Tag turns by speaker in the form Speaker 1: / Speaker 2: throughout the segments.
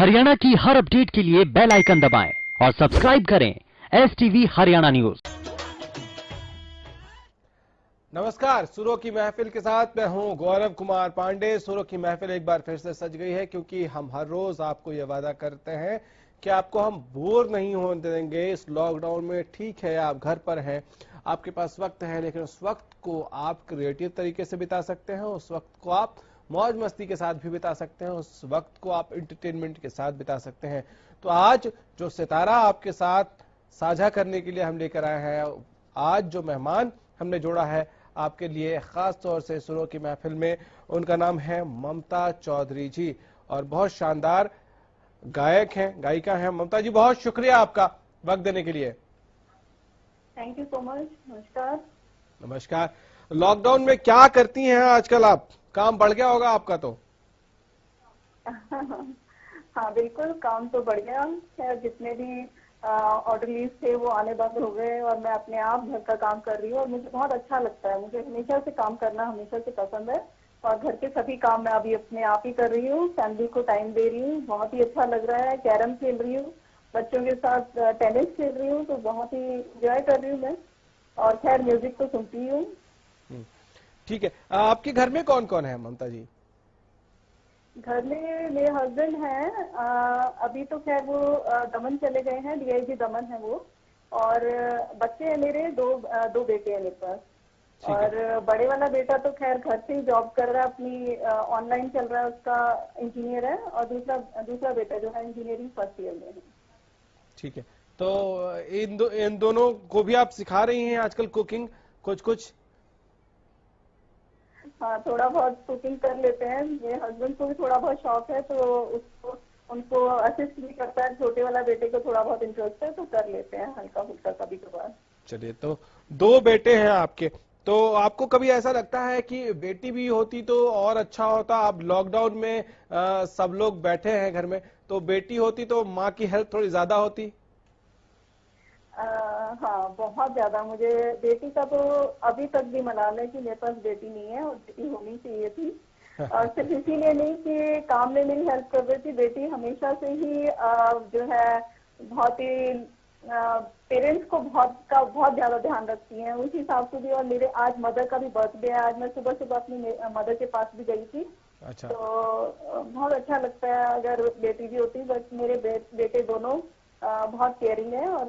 Speaker 1: हरियाणा की हर अपडेट के लिए बेल आइकन दबाएं और सब्सक्राइब करें STV हरियाणा न्यूज।
Speaker 2: नमस्कार, सुरों की महफिल के साथ मैं हूं गौरव कुमार पांडे। सुरों की महफिल एक बार फिर से सज गई है क्योंकि हम हर रोज आपको यह वादा करते हैं कि आपको हम बोर नहीं होने देंगे इस लॉकडाउन में। ठीक है, आप घर पर हैं, आपके पास वक्त है, लेकिन उस वक्त को आप क्रिएटिव तरीके से बिता सकते हैं, उस वक्त को आप मौज मस्ती के साथ भी बिता सकते हैं, उस वक्त को आप इंटरटेनमेंट के साथ बिता सकते हैं। तो आज जो सितारा आपके साथ साझा करने के लिए हम लेकर आए हैं, आज जो मेहमान हमने जोड़ा है आपके लिए खास तौर से सुरों की महफिल में, उनका नाम है ममता चौधरी जी और बहुत शानदार गायक हैं, गायिका हैं। ममता जी, बहुत शुक्रिया आपका वक्त देने के लिए।
Speaker 3: Thank you so much. नमस्कार।
Speaker 2: नमस्कार। लॉकडाउन में क्या करती हैं आजकल आप? काम बढ़ गया होगा आपका तो।
Speaker 3: हाँ बिल्कुल, काम तो बढ़ गया है। जितने भी ऑर्डरलीज थे वो आने बंद हो गए और मैं अपने आप घर का काम कर रही हूँ और मुझे बहुत अच्छा लगता है। मुझे हमेशा से काम करना हमेशा से पसंद है और घर के सभी काम मैं अभी अपने आप ही कर रही हूँ। फैमिली को टाइम दे रही हूँ, बहुत ही अच्छा लग रहा है। कैरम खेल रही हूँ, बच्चों के साथ टेनिस खेल रही हूँ, तो बहुत ही इंजॉय कर रही हूँ मैं। और खैर म्यूजिक तो सुनती हूँ।
Speaker 2: ठीक है, आपके घर में कौन कौन है ममता जी?
Speaker 3: घर में मेरे हस्बैंड हैं। अभी तो खैर वो दमन चले गए हैं, DIG दमन है वो। और बच्चे हैं मेरे दो बेटे हैं मेरे पास।
Speaker 2: ठीक है।
Speaker 3: और बड़े वाला बेटा तो खैर घर से ही जॉब कर रहा है अपनी, ऑनलाइन चल रहा है उसका, इंजीनियर है। और दूसरा बेटा जो है इंजीनियरिंग फर्स्ट ईयर में है।
Speaker 2: ठीक है, तो इन दोनों को भी आप सिखा रही हैं आजकल कुकिंग कुछ कुछ?
Speaker 3: हाँ, थोड़ा बहुत कुकिंग कर लेते हैं। मेरे हस्बैंड को भी थोड़ा बहुत शौक है, तो उसको उनको असिस्ट भी करता है। छोटे वाला बेटे को थोड़ा बहुत इंटरेस्ट है, तो कर लेते हैं हल्का फुल्का कभी कभार।
Speaker 2: चलिए, तो दो बेटे हैं आपके, तो आपको कभी ऐसा लगता है कि बेटी भी होती तो और अच्छा होता? आप लॉकडाउन में सब लोग बैठे हैं घर में, तो बेटी होती तो माँ की हेल्प थोड़ी ज्यादा होती।
Speaker 3: हाँ बहुत ज्यादा। मुझे बेटी का तो अभी तक भी मलाल है कि मेरे पास बेटी नहीं है, और बेटी होनी चाहिए थी। और सिर्फ इसीलिए नहीं कि काम में मेरी हेल्प कर रही थी, बेटी हमेशा से ही जो है बहुत ही पेरेंट्स को बहुत ज्यादा ध्यान रखती हैं, उस हिसाब से भी। और मेरे आज मदर का भी बर्थडे है, आज मैं सुबह सुबह अपनी मदर के पास भी गई थी।
Speaker 2: अच्छा।
Speaker 3: तो बहुत अच्छा लगता है अगर बेटी भी होती। बट मेरे बेटे दोनों बहुत केयरिंग है। और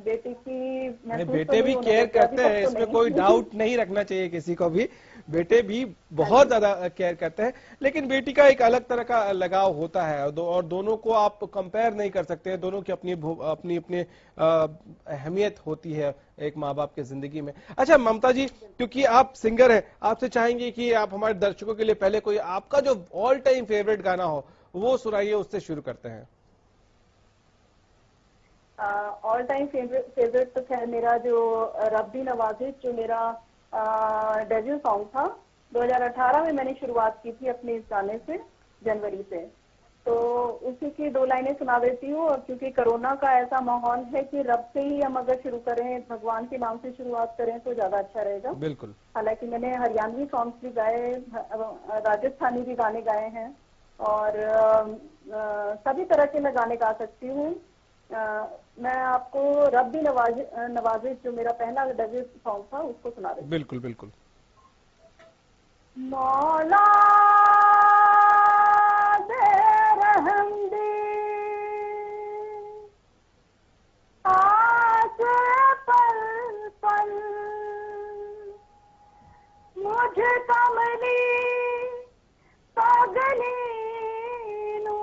Speaker 3: बेटी की
Speaker 2: नहीं,
Speaker 3: महसूस तो
Speaker 2: बेटे
Speaker 3: नहीं
Speaker 2: भी
Speaker 3: होने
Speaker 2: केयर
Speaker 3: देते अभी
Speaker 2: करते
Speaker 3: तक
Speaker 2: हैं,
Speaker 3: तो
Speaker 2: इसमें कोई
Speaker 3: नहीं।
Speaker 2: डाउट नहीं रखना चाहिए किसी को भी। बेटे भी
Speaker 3: हाँ
Speaker 2: बहुत
Speaker 3: जी।
Speaker 2: ज्यादा केयर करते हैं, लेकिन बेटी का एक अलग तरह का लगाव होता है और दोनों को आप कंपेयर नहीं कर सकते। दोनों की अपनी अपनी अपनी अहमियत होती है एक माँ बाप की जिंदगी में। अच्छा ममता जी, क्योंकि आप सिंगर हैं, आपसे चाहेंगे कि आप हमारे दर्शकों के लिए पहले कोई आपका जो ऑल टाइम फेवरेट गाना हो वो सुनाइए, उससे शुरू करते हैं।
Speaker 3: ऑल टाइम फेवरेट तो खैर मेरा जो रब्बी नवाजिश, जो मेरा डेब्यू सॉन्ग था 2018 में, मैंने शुरुआत की थी अपने इस गाने से, जनवरी से। तो उसी की दो लाइनें सुना देती हूँ। और क्योंकि कोरोना का ऐसा माहौल है कि रब से ही हम अगर शुरू करें, भगवान के नाम से शुरुआत करें तो ज्यादा अच्छा रहेगा।
Speaker 2: बिल्कुल।
Speaker 3: हालांकि मैंने हरियाणवी सॉन्ग्स भी गाए, राजस्थानी भी गाने गाए हैं, और सभी तरह के मैं गाने गा सकती हूँ। मैं आपको रब्बी नवाजिश जो मेरा पहला डेब्यू सॉन्ग था उसको सुना देती हूँ।
Speaker 2: बिल्कुल बिल्कुल।
Speaker 3: मौला दे रहम दी, आस पल पल मुझे कमली पागली नू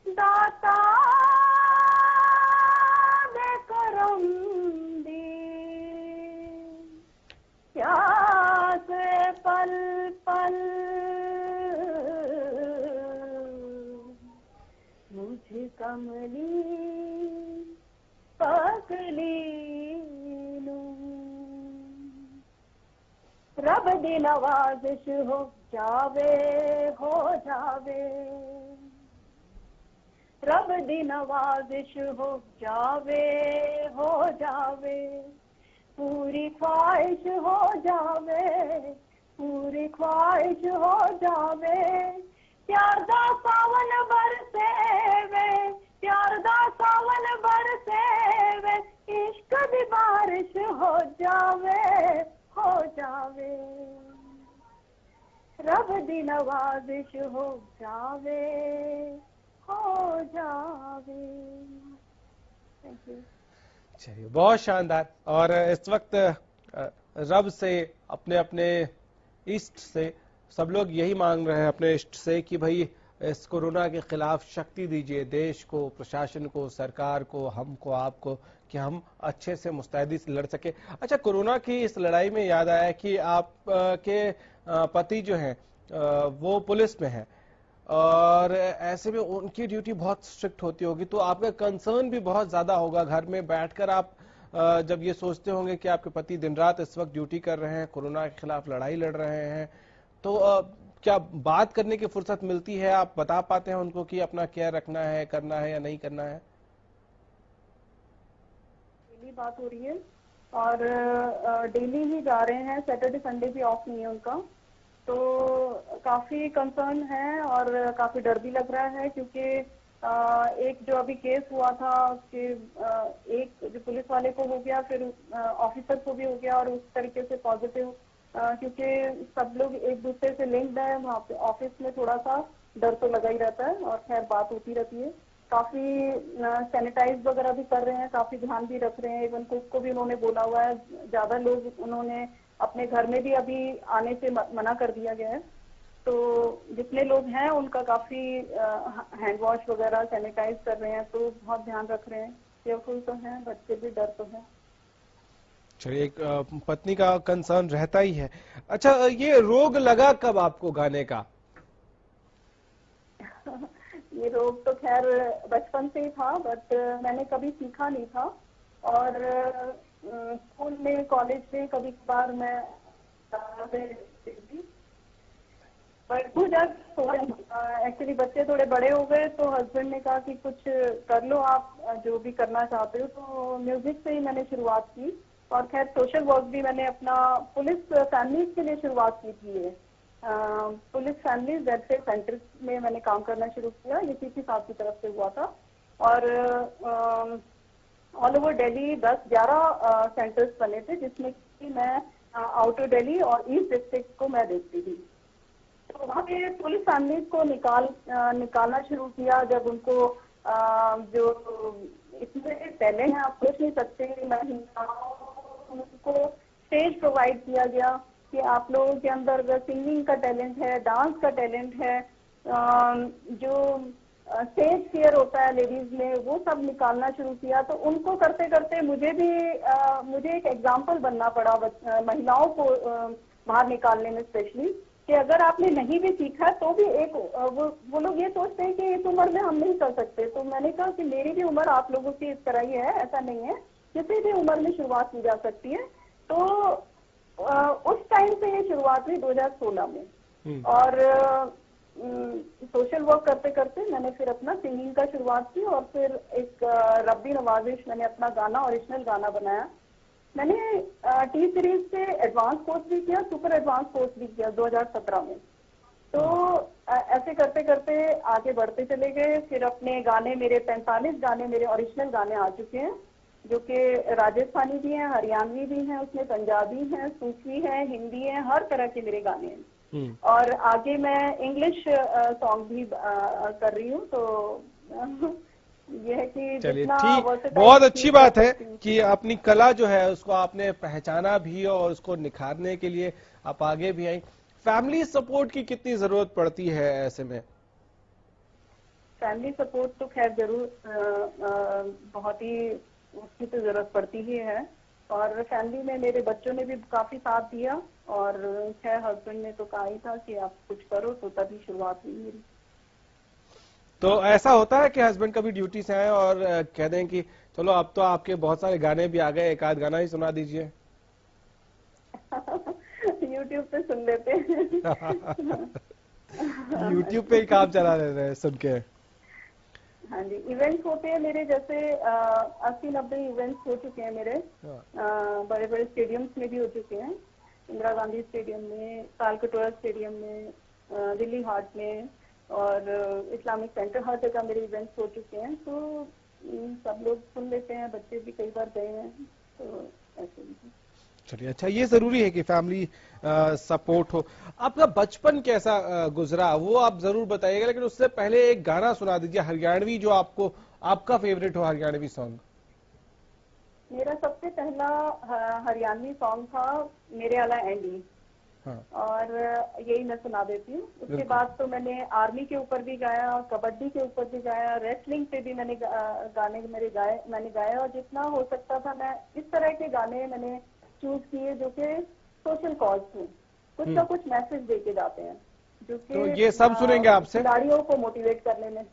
Speaker 3: दाता दे करम दी, प्यास पल पल मुझे कमली पागली नू। रब दी नवाजिश हो जावे, हो जावे। रब दी नवाजिश हो जावे, हो जावे। पूरी ख्वाहिश हो जावे, पूरी ख्वाहिश हो जावे। प्यार दा बारिश हो जावे, हो जावे, रब दी नवाजिश हो जावे, हो जावे। Thank you.
Speaker 2: चलिए, बहुत शानदार। और इस वक्त रब से, अपने अपने इष्ट से, सब लोग यही मांग रहे हैं अपने इष्ट से कि भाई इस कोरोना के खिलाफ शक्ति दीजिए देश को, प्रशासन को, सरकार को, हमको, आपको, कि हम अच्छे से मुस्तैदी से लड़ सके। अच्छा, कोरोना की इस लड़ाई में याद आया कि आप के पति जो हैं वो पुलिस में हैं, और ऐसे में उनकी ड्यूटी बहुत स्ट्रिक्ट होती होगी, तो आपका कंसर्न भी बहुत ज्यादा होगा। घर में बैठकर आप जब ये सोचते होंगे कि आपके पति दिन रात इस वक्त ड्यूटी कर रहे हैं, कोरोना के खिलाफ लड़ाई लड़ रहे हैं, तो क्या बात करने की फुर्सत मिलती है? आप बता पाते हैं उनको कि अपना केयर रखना है, करना है या नहीं करना है?
Speaker 3: डेली बात हो रही है और डेली ही जा रहे हैं, सैटरडे संडे भी ऑफ नहीं है उनका। तो काफी कंसर्न है और काफी डर भी लग रहा है, क्योंकि एक जो अभी केस हुआ था कि एक जो पुलिस वाले को हो गया, फिर ऑफिसर को भी हो गया, और उस तरीके से पॉजिटिव, क्योंकि सब लोग एक दूसरे से लिंक्ड है वहाँ पे ऑफिस में, थोड़ा सा डर तो लगा ही रहता है। और खैर बात होती रहती है, काफी सैनिटाइज वगैरह भी कर रहे हैं, काफी ध्यान भी रख रहे हैं। इवन कुक को भी उन्होंने बोला हुआ है, ज्यादा लोग उन्होंने अपने घर में भी अभी आने से मना कर दिया गया है। तो जितने लोग हैं उनका काफी हैंड वॉश वगैरह सैनिटाइज कर रहे हैं, तो बहुत ध्यान रख रहे हैं। केयरफुल तो है, बच्चे भी, डर तो है।
Speaker 2: चलिए, एक पत्नी का कंसर्न रहता ही है। अच्छा, ये रोग लगा कब आपको गाने का?
Speaker 3: ये रोग तो खैर बचपन से ही था, बट मैंने कभी सीखा नहीं था। और स्कूल में, कॉलेज में कभी कभार मैं पर एक्चुअली बच्चे थोड़े बड़े हो गए, तो हस्बैंड ने कहा कि कुछ कर लो आप, जो भी करना चाहते हो। तो म्यूजिक से ही मैंने शुरुआत की। और खैर सोशल वर्क भी मैंने अपना पुलिस फैमिलीज के लिए शुरुआत की थी। पुलिस फैमिलीज वेलफेयर सेंटर में मैंने काम करना शुरू किया, ये सीपी साहब की तरफ से हुआ था। और ऑल ओवर दिल्ली 10-11 सेंटर्स बने थे, जिसमें कि मैं आउटर दिल्ली और ईस्ट डिस्ट्रिक्ट को मैं देखती थी। तो वहाँ पे पुलिस फैमिलीज को निकालना शुरू किया, जब उनको जो इसमें टैलेंट है, आप सोच नहीं सकते, उनको स्टेज प्रोवाइड किया गया कि आप लोगों के अंदर अगर सिंगिंग का टैलेंट है, डांस का टैलेंट है, जो स्टेज फियर होता है लेडीज में, वो सब निकालना शुरू किया। तो उनको करते करते मुझे एक एग्जाम्पल बनना पड़ा महिलाओं को बाहर निकालने में, स्पेशली कि अगर आपने नहीं भी सीखा तो भी एक वो लोग ये सोचते हैं कि इस उम्र में हम नहीं कर सकते। तो मैंने कहा कि मेरी भी उम्र आप लोगों की इस तरह ही है, ऐसा नहीं है, किसी भी उम्र में शुरुआत की जा सकती है। तो उस टाइम से ये शुरुआत हुई 2016 में। और सोशल वर्क करते करते मैंने फिर अपना सिंगिंग का शुरुआत की, और फिर एक रब्बी नवाजिश मैंने अपना गाना, ओरिजिनल गाना बनाया। मैंने टी सीरीज से एडवांस कोर्स भी किया, सुपर एडवांस कोर्स भी किया 2017 में। तो ऐसे करते करते आगे बढ़ते चले गए। फिर अपने गाने, मेरे 45 गाने मेरे ओरिजिनल गाने आ चुके हैं, जो कि राजस्थानी भी हैं, हरियाणवी भी हैं, उसमें पंजाबी हैं, सूफी हैं, हिंदी हैं, हर तरह के मेरे गाने हैं। और आगे मैं इंग्लिश सॉन्ग भी कर रही हूँ। तो ये है कि
Speaker 2: चलिए,
Speaker 3: जितना
Speaker 2: ठीक, बहुत अच्छी बात है कि अपनी कला जो है उसको आपने पहचाना भी और उसको निखारने के लिए आप आगे भी आई। फैमिली सपोर्ट की कितनी जरूरत पड़ती है ऐसे में?
Speaker 3: फैमिली सपोर्ट तो खैर जरूर बहुत ही उसकी तो जरूरत पड़ती ही है। और फैमिली में मेरे बच्चों ने भी काफी साथ दिया, और खैर हस्बैंड ने तो कहा ही था कि आप कुछ करो, तो तभी शुरुआत हुई मेरी।
Speaker 2: तो ऐसा होता है कि हस्बैंड कभी ड्यूटी से आए और कह दें कि चलो अब तो आपके बहुत सारे गाने भी आ गए, एक आध गाना ही सुना दीजिए?
Speaker 3: यूट्यूब पे सुन लेते हैं।
Speaker 2: यूट्यूब पे ही काम चला लेते हैं सुन के।
Speaker 3: हाँ जी, इवेंट्स होते हैं मेरे, जैसे 80-90 इवेंट्स हो चुके हैं मेरे, बड़े बड़े स्टेडियम्स में भी हो चुके हैं। इंदिरा गांधी स्टेडियम में, तालकटोरा स्टेडियम में, दिल्ली हाट में, और इस्लामिक सेंटर, हर जगह मेरे इवेंट्स हो चुके हैं। तो सब लोग सुन लेते हैं, बच्चे भी कई बार गए हैं। तो ऐसे ही।
Speaker 2: चलिए, अच्छा, ये जरूरी है कि फैमिली सपोर्ट हो। आपका बचपन कैसा गुजरा वो आप जरूर बताइएगा, लेकिन उससे पहले एक गाना सुना दीजिए हरियाणवी जो आपको आपका फेवरेट हो, हरियाणवी सॉन्ग।
Speaker 3: मेरा सबसे पहला हरियाणवी सॉन्ग था मेरे वाला एंडी,
Speaker 2: हाँ,
Speaker 3: और यही मैं सुना देती हूँ। उसके
Speaker 2: बिल्कुल।
Speaker 3: बाद तो मैंने आर्मी के ऊपर भी गाया, कबड्डी के ऊपर भी गाया, रेसलिंग पे भी मैंने गाने मैंने गाया, और जितना हो सकता था मैं इस तरह के गाने मैंने चूज किए जो कि सोशल कॉज थे, कुछ ना कुछ मैसेज दे के जाते हैं, जो
Speaker 2: तो
Speaker 3: कि
Speaker 2: ये सब सुनेंगे आपसे,
Speaker 3: खिलाड़ियों को मोटिवेट करने में।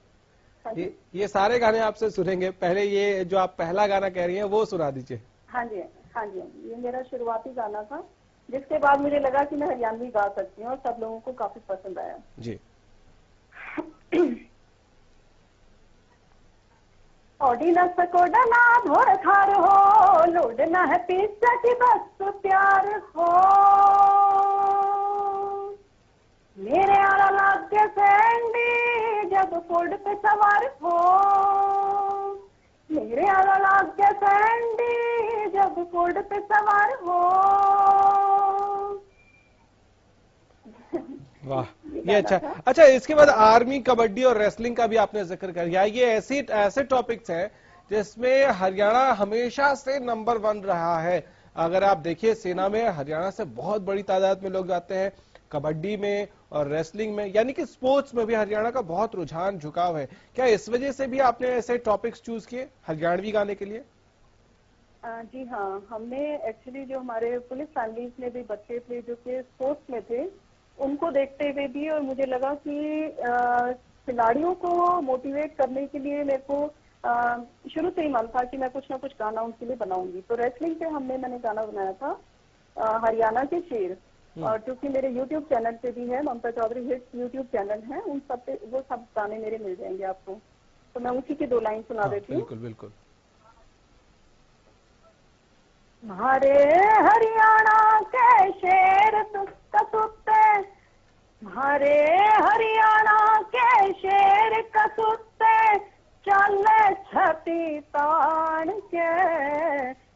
Speaker 3: हाँ जी,
Speaker 2: ये सारे गाने आपसे सुनेंगे। पहले ये जो आप पहला गाना कह रही हैं वो सुना दीजिए।
Speaker 3: हाँ जी, हाँ जी, हाँ जी, ये मेरा शुरुआती गाना था, जिसके बाद मुझे लगा कि मैं हरियाणवी गा सकती हूँ, और सब लोगों को काफी पसंद आया।
Speaker 2: जी।
Speaker 3: ओडी न सकोडा ना धोर खार हो, लोड न है पीछा की बस प्यार हो, मेरे आला लागे सैंडी जब फोर्ड पे सवार हो, मेरे आला लागे सैंडी जब फोर्ड पे सवार हो।
Speaker 2: वाह, ये
Speaker 3: गाना
Speaker 2: अच्छा।
Speaker 3: था।
Speaker 2: अच्छा, इसके बाद आर्मी, कबड्डी और रेसलिंग का भी आपने जिक्र कर दिया। ये ऐसे टॉपिक्स हैं जिसमें हरियाणा हमेशा से नंबर 1 रहा है। अगर आप देखिए, सेना में हरियाणा से बहुत बड़ी तादाद में लोग जाते हैं, कबड्डी में और रेसलिंग में, यानी कि स्पोर्ट्स में भी हरियाणा का बहुत रुझान, झुकाव है। क्या इस वजह से भी आपने ऐसे टॉपिक्स चूज किए हरियाणवी गाने के लिए?
Speaker 3: जी हाँ, हमने एक्चुअली जो हमारे पुलिस फैमिलीज में भी बच्चे थे जो कि स्पोर्ट्स में थे, उनको देखते हुए भी, और मुझे लगा कि खिलाड़ियों को मोटिवेट करने के लिए मेरे को शुरू से ही मन था कि मैं कुछ ना कुछ गाना उनके लिए बनाऊंगी। तो रेसलिंग पे मैंने गाना बनाया था, हरियाणा के शेर, और क्योंकि मेरे यूट्यूब चैनल पे भी है, ममता चौधरी हिट्स यूट्यूब चैनल है, उन सब पे वो सब गाने मेरे मिल जाएंगे आपको। तो मैं उसी की 2 लाइन सुना
Speaker 2: हाँ,
Speaker 3: देती हूँ।
Speaker 2: बिल्कुल बिल्कुल।
Speaker 3: हरे हरियाणा के शेर कसूते, हरे हरियाणा के शेर कसूते, चल छती तान के,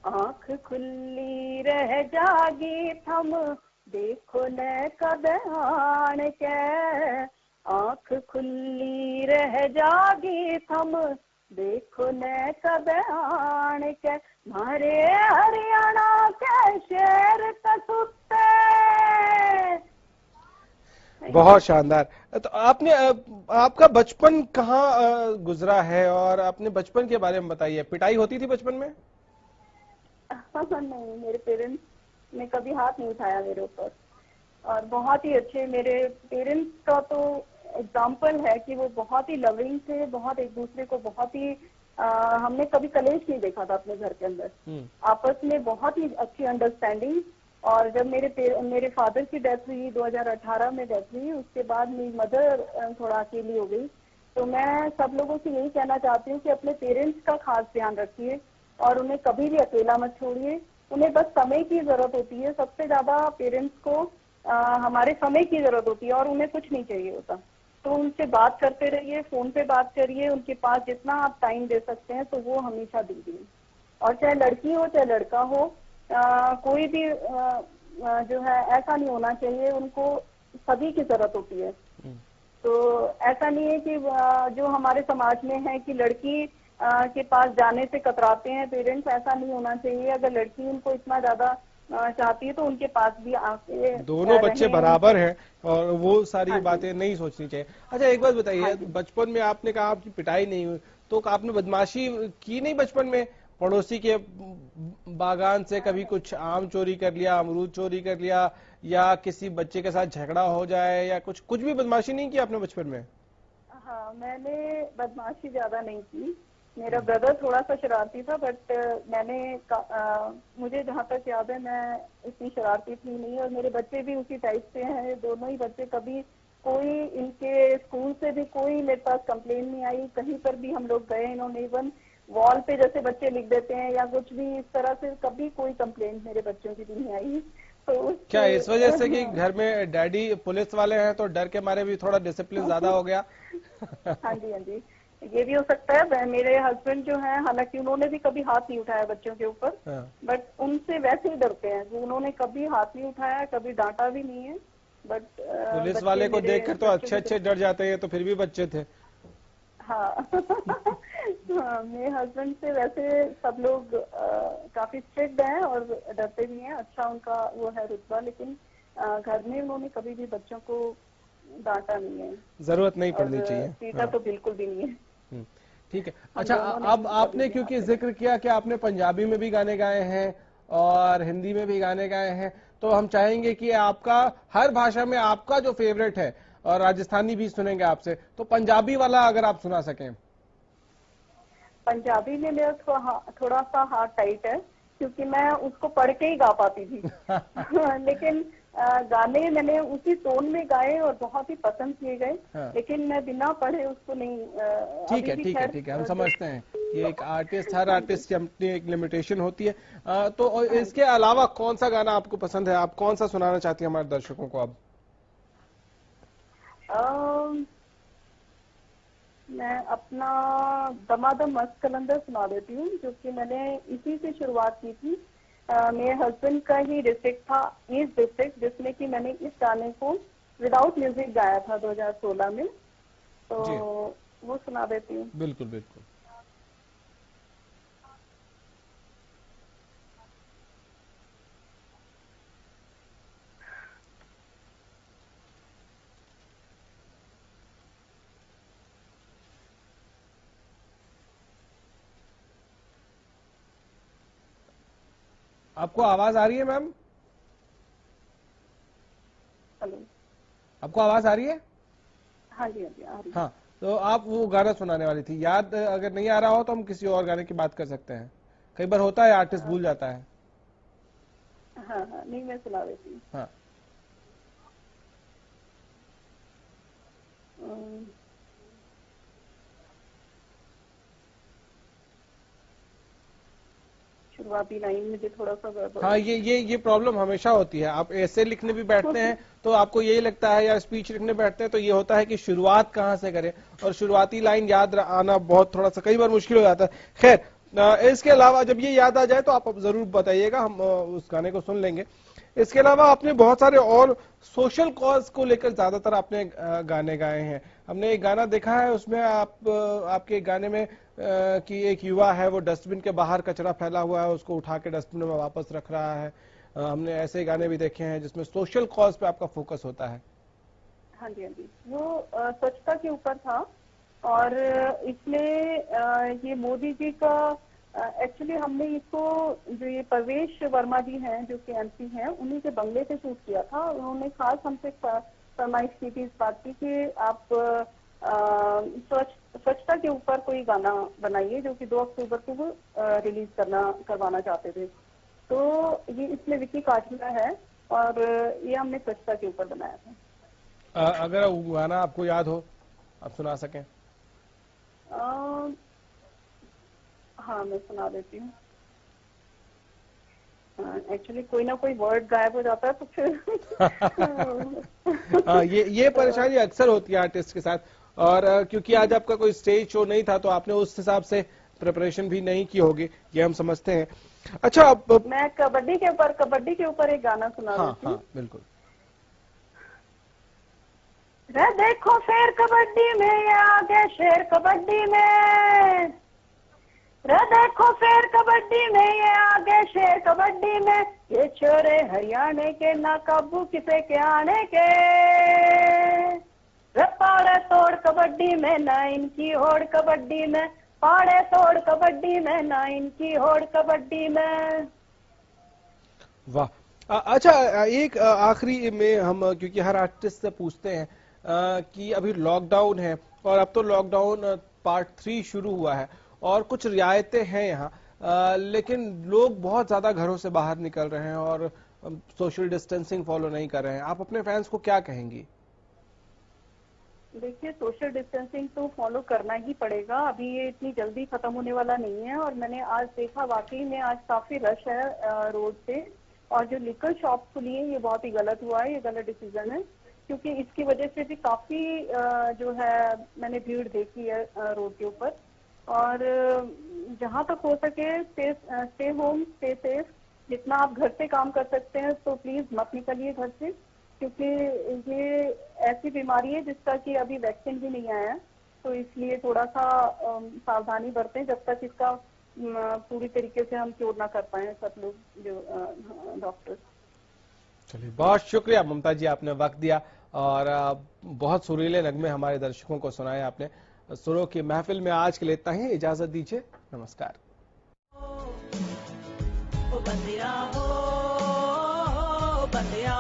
Speaker 3: आंख खुली रह जागी थम, देखो न कद आन के, आंख खुली रह जागी थम, देखो न कद आन के, हरे हरियाणा के शेर कसूते।
Speaker 2: बहुत शानदार। तो आपने आपका बचपन कहाँ गुजरा है, और अपने बचपन के बारे में बताइए। पिटाई होती थी बचपन में?
Speaker 3: नहीं, मेरे पेरेंट्स ने कभी हाथ नहीं उठाया मेरे ऊपर, और बहुत ही अच्छे मेरे पेरेंट्स का तो एग्जाम्पल है कि वो बहुत ही लविंग थे, बहुत एक दूसरे को बहुत ही हमने कभी कलेश नहीं देखा था अपने घर के अंदर, आपस में बहुत ही अच्छी अंडरस्टैंडिंग। और जब मेरे फादर की डेथ हुई 2018 में डेथ हुई, उसके बाद मेरी मदर थोड़ा अकेली हो गई। तो मैं सब लोगों से यही कहना चाहती हूँ कि अपने पेरेंट्स का खास ध्यान रखिए, और उन्हें कभी भी अकेला मत छोड़िए। उन्हें बस समय की जरूरत होती है, सबसे ज्यादा पेरेंट्स को हमारे समय की जरूरत होती है, और उन्हें कुछ नहीं चाहिए होता। तो उनसे बात करते रहिए, फोन पे बात करिए, उनके पास जितना आप टाइम दे सकते हैं तो वो हमेशा दीजिए। और चाहे लड़की हो चाहे लड़का हो, कोई भी जो है ऐसा नहीं होना चाहिए, उनको सभी की जरूरत होती है। तो ऐसा नहीं है कि जो हमारे समाज में है कि लड़की के पास जाने से कतराते हैं पेरेंट्स, ऐसा नहीं होना चाहिए। अगर लड़की उनको इतना ज्यादा चाहती है तो उनके पास भी आके
Speaker 2: दोनों बच्चे
Speaker 3: रहें,
Speaker 2: बराबर
Speaker 3: उनसे।
Speaker 2: हैं, और वो सारी
Speaker 3: हाँ जी,
Speaker 2: बातें नहीं सोचनी चाहिए। अच्छा, एक बात
Speaker 3: हाँ
Speaker 2: बताइए,
Speaker 3: जी।
Speaker 2: बचपन में आपने कहा आपकी पिटाई नहीं हुई, तो आपने बदमाशी की नहीं बचपन में? पड़ोसी के बागान से कभी कुछ आम चोरी कर लिया, अमरूद चोरी कर लिया, या किसी बच्चे के साथ झगड़ा हो जाए, या कुछ भी बदमाशी नहीं की आपने बचपन में?
Speaker 3: हाँ, मैंने बदमाशी ज्यादा नहीं की। मेरा ब्रदर थोड़ा सा शरारती था, बट मुझे जहाँ तक याद है मैं इतनी शरारती थी नहीं, और मेरे बच्चे भी उसी टाइप से हैं। दोनों ही बच्चे, कभी कोई इनके स्कूल से भी कोई मेरे पास कंप्लेन नहीं आई। कहीं पर भी हम लोग गए, इन्होंने इवन वॉल पे जैसे बच्चे लिख देते हैं या कुछ भी इस तरह से, कभी कोई कंप्लेन मेरे बच्चों की भी नहीं आई। तो
Speaker 2: क्या इस वजह से कि
Speaker 3: हाँ,
Speaker 2: घर में डैडी पुलिस वाले हैं तो डर के मारे भी थोड़ा डिसिप्लिन ज्यादा हो गया?
Speaker 3: हाँ जी, हाँ जी। ये भी हो सकता है। मेरे हस्बैंड जो हैं, हालांकि उन्होंने भी कभी हाथ नहीं उठाया बच्चों के ऊपर,
Speaker 2: हाँ।
Speaker 3: बट उनसे वैसे ही डरते हैं। वो उन्होंने कभी हाथ नहीं उठाया, कभी डांटा भी नहीं है। बट
Speaker 2: पुलिस
Speaker 3: बच्चे
Speaker 2: वाले को
Speaker 3: मेरे
Speaker 2: देखकर तो
Speaker 3: बच्चों
Speaker 2: अच्छे
Speaker 3: की
Speaker 2: अच्छे डर जाते हैं, तो फिर भी बच्चे थे।
Speaker 3: हाँ हाँ, मेरे हस्बैंड से वैसे सब लोग काफी स्ट्रिक्ट हैं और डरते भी हैं। अच्छा उनका वो है रुतबा, लेकिन घर में उन्होंने कभी भी बच्चों को डांटा नहीं है
Speaker 2: जरूरत नहीं
Speaker 3: और
Speaker 2: पड़नी चाहिए।
Speaker 3: पीटा
Speaker 2: हाँ।
Speaker 3: तो बिल्कुल भी नहीं है।
Speaker 2: हम्म, ठीक है।
Speaker 3: हम
Speaker 2: अच्छा,
Speaker 3: दोनों ने
Speaker 2: अब
Speaker 3: ही कभी
Speaker 2: आपने
Speaker 3: भी
Speaker 2: क्योंकि
Speaker 3: हाथ
Speaker 2: जिक्र किया कि आपने पंजाबी में भी गाने गाए हैं और हिंदी में भी गाने गाए हैं, तो हम चाहेंगे कि आपका हर भाषा में आपका जो फेवरेट है, और राजस्थानी भी सुनेंगे आपसे, तो पंजाबी वाला अगर आप सुना सकें।
Speaker 3: पंजाबी में मेरा थोड़ा सा हाथ टाइट है, क्योंकि मैं उसको पढ़ के ही गा पाती थी लेकिन गाने मैंने उसी टोन में गाए और बहुत ही पसंद किए गए।
Speaker 2: हाँ।
Speaker 3: लेकिन मैं बिना पढ़े उसको नहीं
Speaker 2: ठीक
Speaker 3: अभी
Speaker 2: है,
Speaker 3: भी
Speaker 2: ठीक है,
Speaker 3: खैर
Speaker 2: ठीक है, हम समझते हैं कि एक आर्टिस्ट, हर
Speaker 3: हाँ जी।
Speaker 2: आर्टिस्ट की अपनी एक लिमिटेशन होती है। तो और
Speaker 3: हाँ
Speaker 2: इसके
Speaker 3: जी।
Speaker 2: अलावा कौन सा गाना आपको पसंद है, आप कौन सा सुनाना चाहती हैं हमारे दर्शकों को अब?
Speaker 3: अम, मैं अपना दमादम मस्त कलंदर सुना देती हूँ, जो कि मैंने इसी से शुरुआत की थी। मेरे हस्बैंड का ही डिस्ट्रिक्ट था, ईस्ट डिस्ट्रिक्ट, जिसमें कि मैंने इस गाने को विदाउट म्यूजिक गाया था 2016 में। तो
Speaker 2: जी,
Speaker 3: वो सुना देती हूँ।
Speaker 2: बिल्कुल बिल्कुल। आपको आवाज आ रही है मैम?
Speaker 3: हेलो।
Speaker 2: आपको आवाज आ रही है?
Speaker 3: हाँ जी, हाँ जी, आ रही है।
Speaker 2: हाँ। तो आप वो गाना सुनाने वाली थी, याद अगर नहीं आ रहा हो तो हम किसी और गाने की बात कर सकते हैं। कई बार होता है, आर्टिस्ट भूल जाता है।
Speaker 3: हाँ हाँ, नहीं मैं सुना देती हूँ।
Speaker 2: हाँ।
Speaker 3: अम, शुरुआती लाइन मुझे थोड़ा सा गड़बड़
Speaker 2: हाँ,
Speaker 3: है।
Speaker 2: ये प्रॉब्लम हमेशा होती है। आप ऐसे लिखने भी बैठते हैं तो आपको यही लगता है, या स्पीच लिखने बैठते हैं तो ये होता है कि शुरुआत कहाँ से करें, और शुरुआती लाइन याद आना बहुत थोड़ा सा कई बार मुश्किल हो जाता है। खैर, इसके अलावा जब ये याद आ जाए तो आप जरूर बताइएगा, हम उस गाने को सुन लेंगे। इसके अलावा आपने बहुत सारे और सोशल कॉज को लेकर ज्यादातर आपने गाने गाए हैं। हमने एक गाना देखा है, उसमें आपके एक गाने में कि एक युवा है, वो डस्टबिन के बाहर कचरा फैला हुआ है, उसको उठा के डस्टबिन में वापस रख रहा है। हमने ऐसे गाने भी देखे हैं जिसमें सोशल कॉज पे आपका फोकस होता है।
Speaker 3: हाँ जी, हाँ जी, वो स्वच्छता के ऊपर था। और इसमें ये मोदी जी का एक्चुअली हमने इसको, जो ये परवेश वर्मा जी हैं जो कि एमपी हैं, उन्हीं के बंगले से शूट किया था। उन्होंने खास हमसे फरमाइश की थी इस बात की कि आप स्वच्छता के ऊपर कोई गाना बनाइए, जो कि 2 अक्टूबर को वो रिलीज करवाना चाहते थे। तो ये इसमें विकी काटला है और ये हमने स्वच्छता के ऊपर बनाया था।
Speaker 2: अगर वो गाना आपको याद हो, आप सुना सकें।
Speaker 3: अ, हाँ, मैं सुना देती हूँ। एक्चुअली कोई ना कोई वर्ड गायब हो जाता है तो फिर
Speaker 2: हाँ, ये परेशानी अक्सर होती है आर्टिस्ट के साथ। और क्योंकि आज आपका कोई स्टेज शो नहीं था, तो आपने उस हिसाब से प्रिपरेशन भी नहीं की होगी, ये हम समझते हैं। अच्छा,
Speaker 3: मैं कबड्डी के ऊपर एक गाना सुना
Speaker 2: हाँ
Speaker 3: देती
Speaker 2: हाँ
Speaker 3: हूँ।
Speaker 2: बिल्कुल।
Speaker 3: रे देखो शेर कबड्डी में, ये आगे शेर कबड्डी में। रे देखो शेर कबड्डी में, ये आगे शेर कबड्डी में। ये छोरे हरियाणे के ना काबू किसे के आने के। रे पाड़े तोड़ कबड्डी में, ना इनकी होड़ कबड्डी में। पाड़े तोड़ कबड्डी में, ना इनकी होड़ कबड्डी में।
Speaker 2: वाह। अच्छा, एक आखिरी में हम क्योंकि हर आर्टिस्ट से पूछते हैं कि अभी लॉकडाउन है, और अब तो लॉकडाउन पार्ट 3 शुरू हुआ है, और कुछ रियायतें हैं यहाँ, लेकिन लोग बहुत ज्यादा घरों से बाहर निकल रहे हैं और सोशल डिस्टेंसिंग फॉलो नहीं कर रहे हैं। आप अपने फैंस को क्या कहेंगी?
Speaker 3: देखिए, सोशल डिस्टेंसिंग तो फॉलो करना ही पड़ेगा। अभी ये इतनी जल्दी खत्म होने वाला नहीं है। और मैंने आज देखा, वाकई में आज काफी रश है रोड पे। और जो लिकर शॉप खुली है, ये बहुत ही गलत हुआ है, ये गलत डिसीजन है। क्योंकि इसकी वजह से भी काफी जो है मैंने भीड़ देखी है रोड के ऊपर। और जहां तक हो सके स्टे होम, स्टे सेफ। जितना आप घर से काम कर सकते हैं तो प्लीज मत निकलिए घर से, क्योंकि ये ऐसी बीमारी है जिसका कि अभी वैक्सीन भी नहीं आया है। तो इसलिए थोड़ा सा सावधानी बरतें जब तक इसका पूरी तरीके से हम क्योर ना कर पाए सब लोग जो डॉक्टर।
Speaker 2: चलिए, बहुत शुक्रिया ममता जी, आपने वक्त दिया और बहुत सुरीले नगमे हमारे दर्शकों को सुनाए आपने। सुरों की महफिल में आज के लिए इतना ही, इजाजत दीजिए, नमस्कार।
Speaker 4: बंदिया हो बंदिया